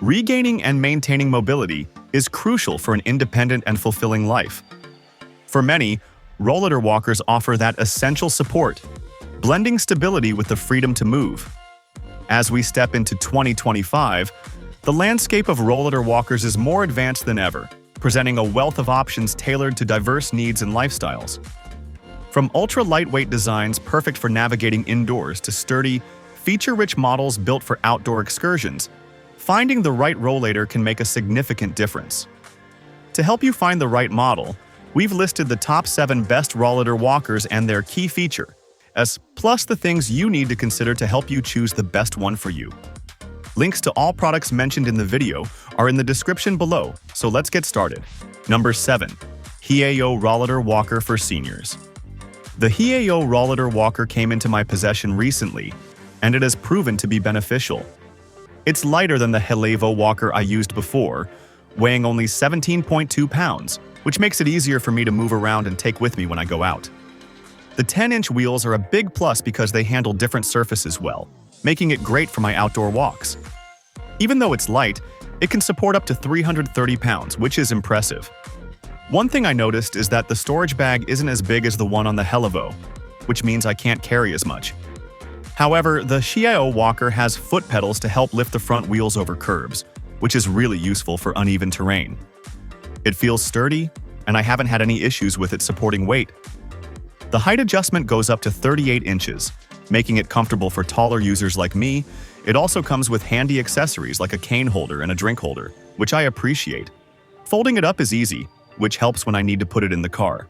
Regaining and maintaining mobility is crucial for an independent and fulfilling life. For many, Rollator Walkers offer that essential support, blending stability with the freedom to move. As we step into 2025, the landscape of Rollator Walkers is more advanced than ever, presenting a wealth of options tailored to diverse needs and lifestyles. From ultra-lightweight designs perfect for navigating indoors to sturdy, feature-rich models built for outdoor excursions, finding the right rollator can make a significant difference. To help you find the right model, we've listed the top 7 best Rollator Walkers and their key feature, plus the things you need to consider to help you choose the best one for you. Links to all products mentioned in the video are in the description below, so let's get started. Number 7. HEAO Rollator Walker for Seniors. The HEAO Rollator Walker came into my possession recently, and it has proven to be beneficial. It's lighter than the Helavo walker I used before, weighing only 17.2 pounds, which makes it easier for me to move around and take with me when I go out. The 10-inch wheels are a big plus because they handle different surfaces well, making it great for my outdoor walks. Even though it's light, it can support up to 330 pounds, which is impressive. One thing I noticed is that the storage bag isn't as big as the one on the Helavo, which means I can't carry as much. However, the HEAO walker has foot pedals to help lift the front wheels over curbs, which is really useful for uneven terrain. It feels sturdy, and I haven't had any issues with it supporting weight. The height adjustment goes up to 38 inches, making it comfortable for taller users like me. It also comes with handy accessories like a cane holder and a drink holder, which I appreciate. Folding it up is easy, which helps when I need to put it in the car.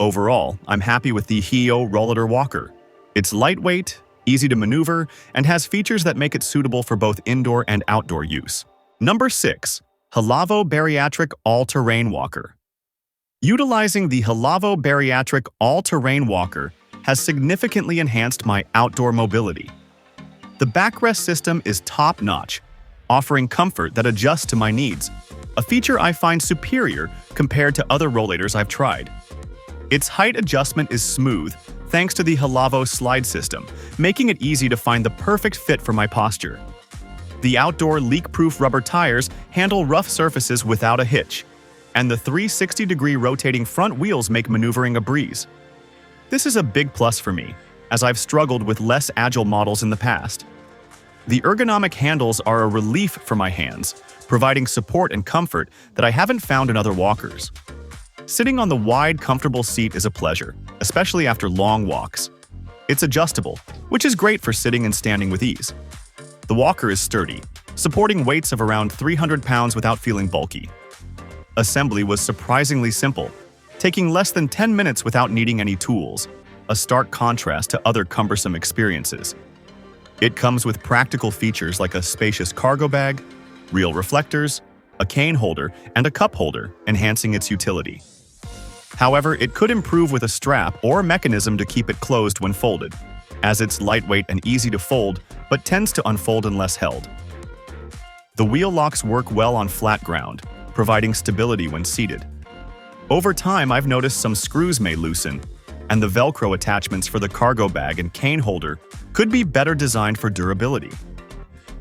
Overall, I'm happy with the HEAO Rollator Walker. It's lightweight, easy to maneuver, and has features that make it suitable for both indoor and outdoor use. Number 6. Helavo Bariatric All-Terrain Walker. Utilizing the Helavo Beriatric All-Terrain Walker has significantly enhanced my outdoor mobility. The backrest system is top-notch, offering comfort that adjusts to my needs, a feature I find superior compared to other rollators I've tried. Its height adjustment is smooth thanks to the Helavo slide system, making it easy to find the perfect fit for my posture. The outdoor leak-proof rubber tires handle rough surfaces without a hitch, and the 360-degree rotating front wheels make maneuvering a breeze. This is a big plus for me, as I've struggled with less agile models in the past. The ergonomic handles are a relief for my hands, providing support and comfort that I haven't found in other walkers. Sitting on the wide, comfortable seat is a pleasure, especially after long walks. It's adjustable, which is great for sitting and standing with ease. The walker is sturdy, supporting weights of around 300 pounds without feeling bulky. Assembly was surprisingly simple, taking less than 10 minutes without needing any tools, a stark contrast to other cumbersome experiences. It comes with practical features like a spacious cargo bag, real reflectors, a cane holder, and a cup holder, enhancing its utility. However, it could improve with a strap or mechanism to keep it closed when folded, as it's lightweight and easy to fold, but tends to unfold unless held. The wheel locks work well on flat ground, providing stability when seated. Over time, I've noticed some screws may loosen, and the Velcro attachments for the cargo bag and cane holder could be better designed for durability.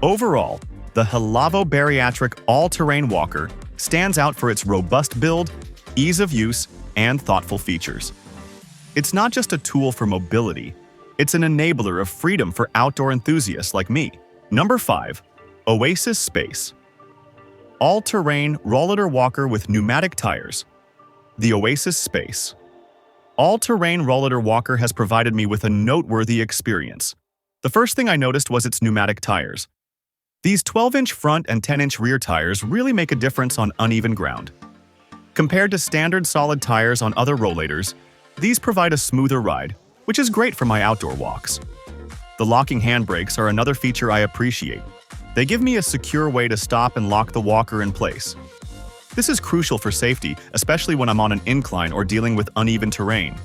Overall, the Helavo Bariatric All-Terrain Walker stands out for its robust build, ease of use, and thoughtful features. It's not just a tool for mobility, it's an enabler of freedom for outdoor enthusiasts like me. Number 5. OasisSpace. All-Terrain Rollator Walker with Pneumatic Tires. The OasisSpace. All-Terrain Rollator Walker has provided me with a noteworthy experience. The first thing I noticed was its pneumatic tires. These 12-inch front and 10-inch rear tires really make a difference on uneven ground. Compared to standard solid tires on other rollators, these provide a smoother ride, which is great for my outdoor walks. The locking handbrakes are another feature I appreciate. They give me a secure way to stop and lock the walker in place. This is crucial for safety, especially when I'm on an incline or dealing with uneven terrain.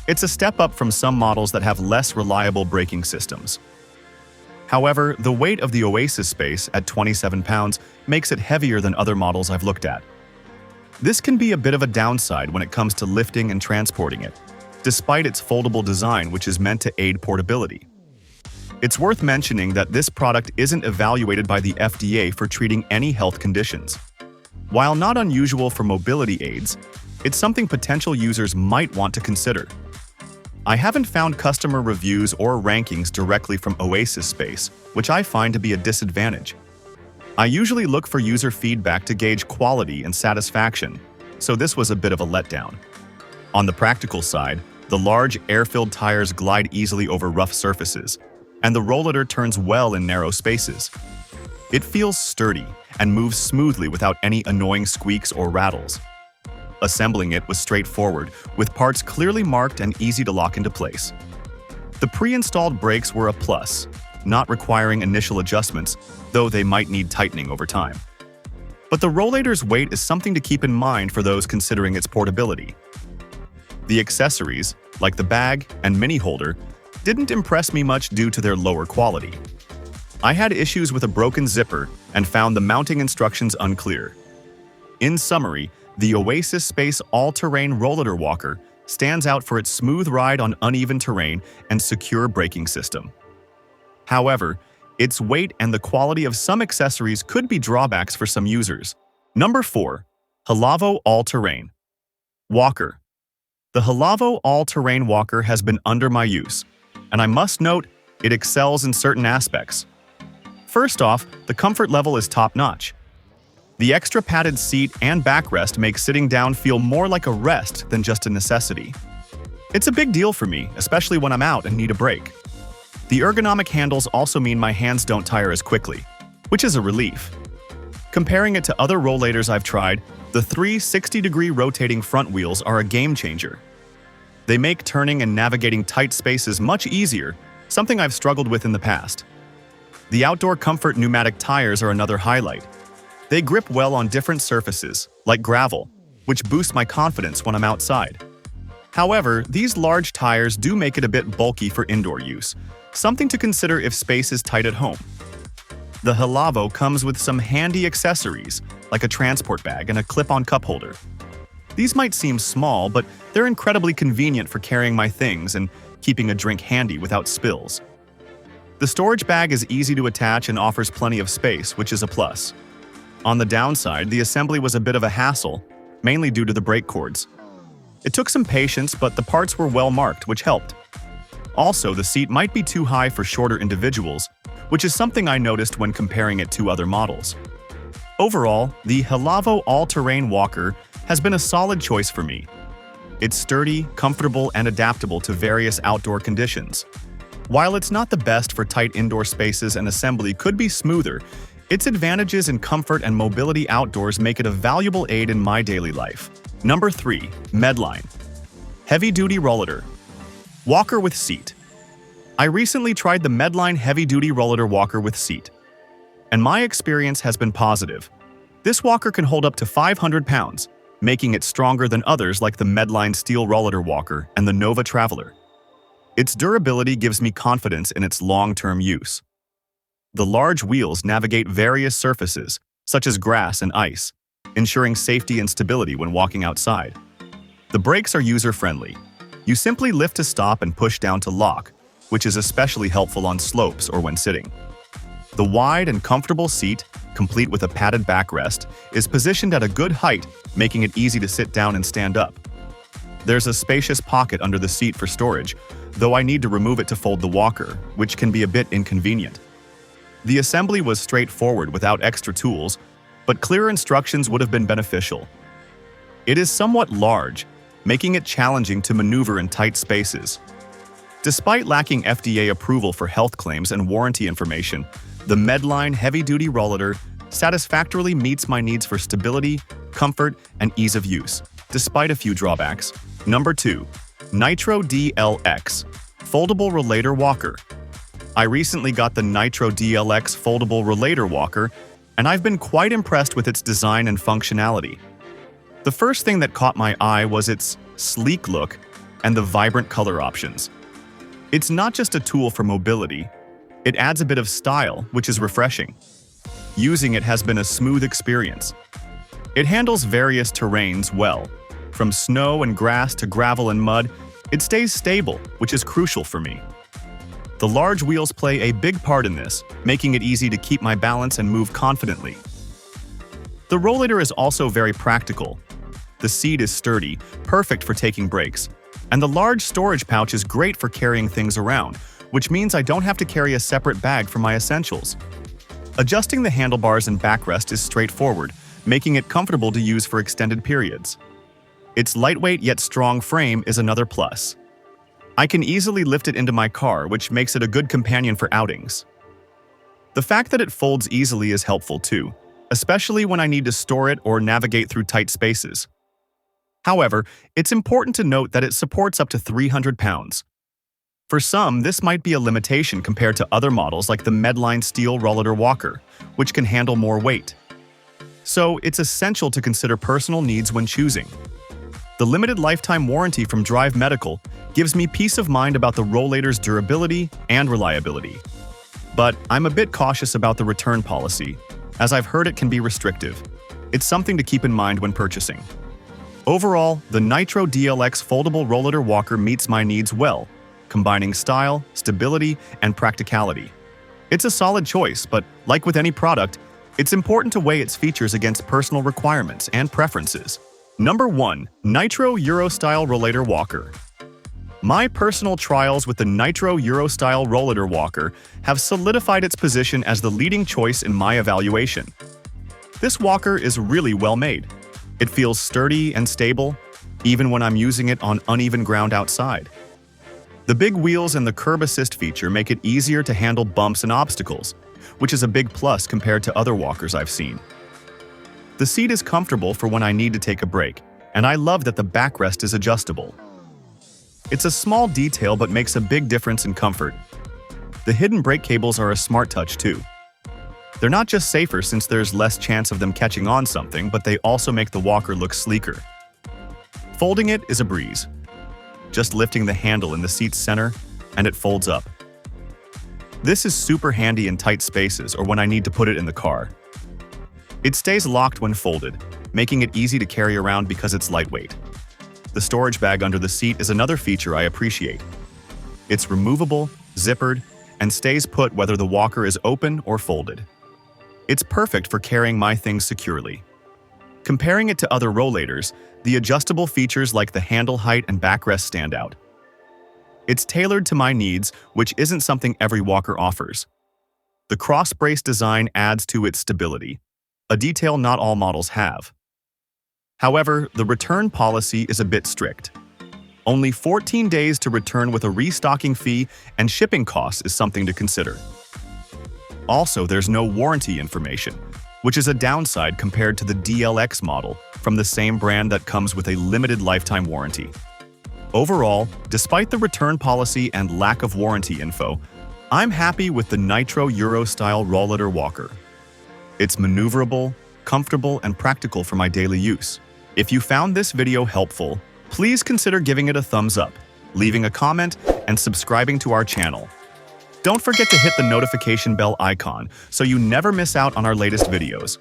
It's a step up from some models that have less reliable braking systems. However, the weight of the OasisSpace at 27 pounds makes it heavier than other models I've looked at. This can be a bit of a downside when it comes to lifting and transporting it, despite its foldable design, which is meant to aid portability. It's worth mentioning that this product isn't evaluated by the FDA for treating any health conditions. While not unusual for mobility aids, it's something potential users might want to consider. I haven't found customer reviews or rankings directly from OasisSpace, which I find to be a disadvantage. I usually look for user feedback to gauge quality and satisfaction, so this was a bit of a letdown. On the practical side, the large air-filled tires glide easily over rough surfaces, and the rollator turns well in narrow spaces. It feels sturdy and moves smoothly without any annoying squeaks or rattles. Assembling it was straightforward, with parts clearly marked and easy to lock into place. The pre-installed brakes were a plus, not requiring initial adjustments, though they might need tightening over time. But the rollator's weight is something to keep in mind for those considering its portability. The accessories, like the bag and mini holder, didn't impress me much due to their lower quality. I had issues with a broken zipper and found the mounting instructions unclear. In summary, the OasisSpace Allterrain Rollator Walker stands out for its smooth ride on uneven terrain and secure braking system. However, its weight and the quality of some accessories could be drawbacks for some users. Number 4. Helavo All-Terrain Walker. The Helavo All-Terrain Walker has been under my use, and I must note it excels in certain aspects. First off, the comfort level is top-notch. The extra padded seat and backrest make sitting down feel more like a rest than just a necessity. It's a big deal for me, especially when I'm out and need a break. The ergonomic handles also mean my hands don't tire as quickly, which is a relief. Comparing it to other rollators I've tried, the 360-degree rotating front wheels are a game-changer. They make turning and navigating tight spaces much easier, something I've struggled with in the past. The outdoor comfort pneumatic tires are another highlight. They grip well on different surfaces, like gravel, which boosts my confidence when I'm outside. However, these large tires do make it a bit bulky for indoor use, something to consider if space is tight at home. The Helavo comes with some handy accessories, like a transport bag and a clip-on cup holder. These might seem small, but they're incredibly convenient for carrying my things and keeping a drink handy without spills. The storage bag is easy to attach and offers plenty of space, which is a plus. On the downside, the assembly was a bit of a hassle, mainly due to the brake cords. It took some patience, but the parts were well marked, which helped. Also, the seat might be too high for shorter individuals, which is something I noticed when comparing it to other models. Overall, the Helavo All-Terrain Walker has been a solid choice for me. It's sturdy, comfortable, and adaptable to various outdoor conditions. While it's not the best for tight indoor spaces and assembly could be smoother, its advantages in comfort and mobility outdoors make it a valuable aid in my daily life. Number 3. Medline Heavyduty Rollator Walker with Seat. I recently tried the Medline Heavyduty Rollator Walker with seat, and my experience has been positive. This walker can hold up to 500 pounds, making it stronger than others like the Medline Steel Rollator Walker and the Nova Traveler. Its durability gives me confidence in its long-term use. The large wheels navigate various surfaces, such as grass and ice, ensuring safety and stability when walking outside. The brakes are user-friendly. You simply lift to stop and push down to lock, which is especially helpful on slopes or when sitting. The wide and comfortable seat, complete with a padded backrest, is positioned at a good height, making it easy to sit down and stand up. There's a spacious pocket under the seat for storage, though I need to remove it to fold the walker, which can be a bit inconvenient. The assembly was straightforward without extra tools, but clear instructions would have been beneficial. It is somewhat large, making it challenging to maneuver in tight spaces. Despite lacking FDA approval for health claims and warranty information, the Medline Heavyduty Rollator satisfactorily meets my needs for stability, comfort, and ease of use, despite a few drawbacks. Number 2. Nitro DLX Foldable Rollator Walker. I recently got the Nitro DLX Foldable Rollator Walker, and I've been quite impressed with its design and functionality. The first thing that caught my eye was its sleek look and the vibrant color options. It's not just a tool for mobility, it adds a bit of style, which is refreshing. Using it has been a smooth experience. It handles various terrains well. From snow and grass to gravel and mud, it stays stable, which is crucial for me. The large wheels play a big part in this, making it easy to keep my balance and move confidently. The Rollator is also very practical. The seat is sturdy, perfect for taking breaks, and the large storage pouch is great for carrying things around, which means I don't have to carry a separate bag for my essentials. Adjusting the handlebars and backrest is straightforward, making it comfortable to use for extended periods. Its lightweight yet strong frame is another plus. I can easily lift it into my car, which makes it a good companion for outings. The fact that it folds easily is helpful too, especially when I need to store it or navigate through tight spaces. However, it's important to note that it supports up to 300 pounds. For some, this might be a limitation compared to other models like the Medline steel Rollator Walker, which can handle more weight. So, it's essential to consider personal needs when choosing. The limited lifetime warranty from Drive Medical gives me peace of mind about the Rollator's durability and reliability. But I'm a bit cautious about the return policy, as I've heard it can be restrictive. It's something to keep in mind when purchasing. Overall, the Nitro DLX Foldable Rollator Walker meets my needs well, combining style, stability, and practicality. It's a solid choice, but like with any product, it's important to weigh its features against personal requirements and preferences. Number 1. Nitro Euro-Style Rollator Walker. My personal trials with the Nitro Euro-Style Rollator Walker have solidified its position as the leading choice in my evaluation. This walker is really well made. It feels sturdy and stable, even when I'm using it on uneven ground outside. The big wheels and the curb assist feature make it easier to handle bumps and obstacles, which is a big plus compared to other walkers I've seen. The seat is comfortable for when I need to take a break, and I love that the backrest is adjustable. It's a small detail but makes a big difference in comfort. The hidden brake cables are a smart touch too. They're not just safer since there's less chance of them catching on something, but they also make the walker look sleeker. Folding it is a breeze. Just lifting the handle in the seat's center, and it folds up. This is super handy in tight spaces or when I need to put it in the car. It stays locked when folded, making it easy to carry around because it's lightweight. The storage bag under the seat is another feature I appreciate. It's removable, zippered, and stays put whether the walker is open or folded. It's perfect for carrying my things securely. Comparing it to other rollators, the adjustable features like the handle height and backrest stand out. It's tailored to my needs, which isn't something every walker offers. The cross-brace design adds to its stability, a detail not all models have. However, the return policy is a bit strict. Only 14 days to return with a restocking fee, and shipping costs is something to consider. Also, there's no warranty information, which is a downside compared to the DLX model from the same brand that comes with a limited lifetime warranty. Overall, despite the return policy and lack of warranty info, I'm happy with the Nitro Euro-Style Rollator Walker. It's maneuverable, comfortable, and practical for my daily use. If you found this video helpful, please consider giving it a thumbs up, leaving a comment, and subscribing to our channel. Don't forget to hit the notification bell icon so you never miss out on our latest videos.